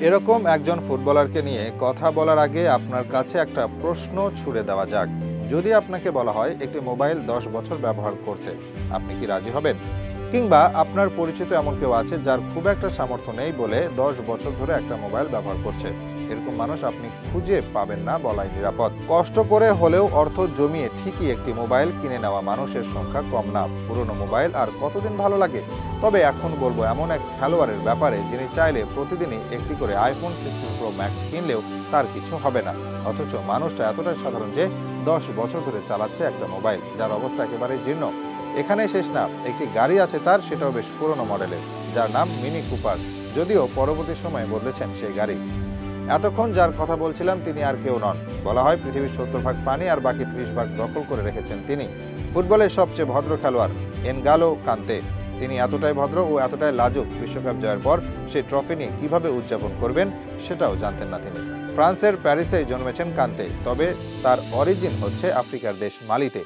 এরকম একজন ফুটবলারকে নিয়ে কথা বলার আগে আপনার কাছে একটা প্রশ্ন ছুড়ে দেওয়া যাক। যদি আপনাকে বলা হয় একটি মোবাইল 10 বছর ব্যবহার করতে, আপনি কি রাজি হবেন? কিংবা আপনার পরিচিত এমন কেউ আছে যার খুব একটা সামর্থ্য নেই বলে 10 বছর ধরে একটা মোবাইল ব্যবহার করছে? এরকম মানুষ আপনি খুঁজে পাবেন না বলাই নিরাপদ। কষ্ট করে হলেও অর্থ জমিয়ে ঠিকই একটি মোবাইল কিনে নেওয়া মানুষের সংখ্যা কম না। পুরনো মোবাইল আর কতদিন ভালো লাগে? তবে এখন বলবো এমন এক খেলোয়াড়ের ব্যাপারে যিনি চাইলে প্রতিদিনই একটি করে আইফোন 16 প্রো ম্যাক্স কিনলেও তার কিছু হবে না, অথচ মানুষটা এতটাই সাধারণ যে 10 বছর ধরে চালাচ্ছে একটা মোবাইল যার অবস্থা একেবারে জীর্ণ। এখানে শেষ না, একটি গাড়ি আছে তার, সেটাও বেশ পুরনো মডেলের, যার নাম মিনি কুপার, যদিও পরবর্তী সময়ে বদলেছেন সেই গাড়ি। এতক্ষণ যার কথা বলছিলাম তিনি আর কেউ নন। বলা হয় পৃথিবীর 70 ভাগ পানি আর বাকি 30 ভাগ দখল করে রেখেছেন তিনি। ফুটবলের সবচেয়ে ভদ্র খেলোয়াড় এনগালো কান্তে। তিনি এতটাই ভদ্র ও এতটাই লাজুক, বিশ্বকাপ জয়ের পর সেই ট্রফি নিয়ে কিভাবে উদযাপন করবেন সেটাও জানতেন না তিনি। ফ্রান্সের প্যারিসেই জন্মেছেন কান্তে, তবে তার অরিজিন হচ্ছে আফ্রিকার দেশ মালিতে।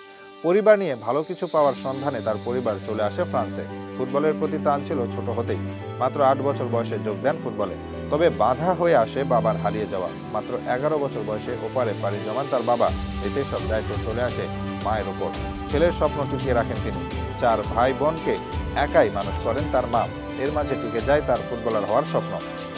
পরিবার নিয়ে ভালো কিছু পাওয়ার সন্ধানে তার পরিবার চলে আসে ফ্রান্সে। ফুটবলের প্রতি টান ছিল ছোট হতেই। মাত্র 8 বছর বয়সে যোগ দেন ফুটবলে। তবে বাধা হয়ে আসে বাবার হারিয়ে যাওয়া। মাত্র 11 বছর বয়সে ওপারে পাড়ি জমান তার বাবা। এতে সব দায়িত্ব চলে আসে মায়ের ওপর। ছেলের স্বপ্ন টিকিয়ে রাখেন তিনি। 4 ভাই বোনকে একাই মানুষ করেন তার মা। এর মাঝে টিকে যায় তার ফুটবলার হওয়ার স্বপ্ন।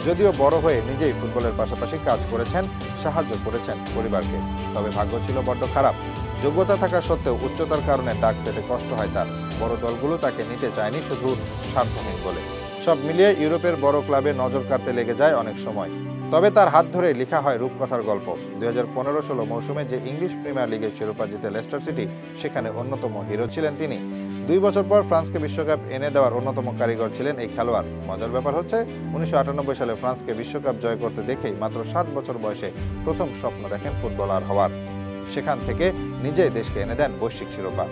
যদিও বড় হয়ে নিজেই ফুটবলের পাশাপাশি কাজ করেছেন, সাহায্য করেছেন পরিবারকে। তবে ভাগ্য ছিল বড্ড খারাপ। যোগ্যতা থাকা সত্ত্বেও উচ্চতার কারণে ডাক পেতে কষ্ট হয় তার। বড় দলগুলো তাকে নিতে চায়নি শুধু স্বার্থহীন বলে। সব মিলিয়ে ইউরোপের বড় ক্লাবে নজর কাড়তে লেগে যায় অনেক সময়। তবে তার হাত ধরে লেখা হয় রূপকথার গল্প। 2015-16 মৌসুমে যে ইংলিশ প্রিমিয়ার লিগের শিরোপা জিতে লেস্টার সিটি, সেখানে অন্যতম হিরো ছিলেন তিনি। 2 বছর পর ফ্রান্সকে বিশ্বকাপ এনে দেওয়ার অন্যতম কারিগর ছিলেন এই খেলোয়াড়। মজার ব্যাপার হচ্ছে 1998 সালে ফ্রান্সকে বিশ্বকাপ জয় করতে দেখেই মাত্র 7 বছর বয়সে প্রথম স্বপ্ন দেখেন ফুটবলার হওয়ার। সেখান থেকে নিজেই দেশকে এনে দেন বৈশ্বিক শিরোপা।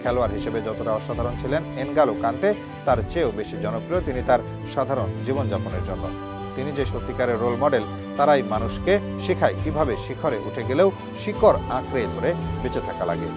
খেলোয়াড় হিসেবে যতটা অসাধারণ ছিলেন এনগালো কান্তে, তার চেয়েও বেশি জনপ্রিয় তিনি তার সাধারণ জীবনযাপনের জন্য। তিনি যে সত্যিকারের রোল মডেল, তারাই মানুষকে শেখায় কিভাবে শিখরে উঠে গেলেও শিকড় আঁকড়ে ধরে বেঁচে থাকা লাগে।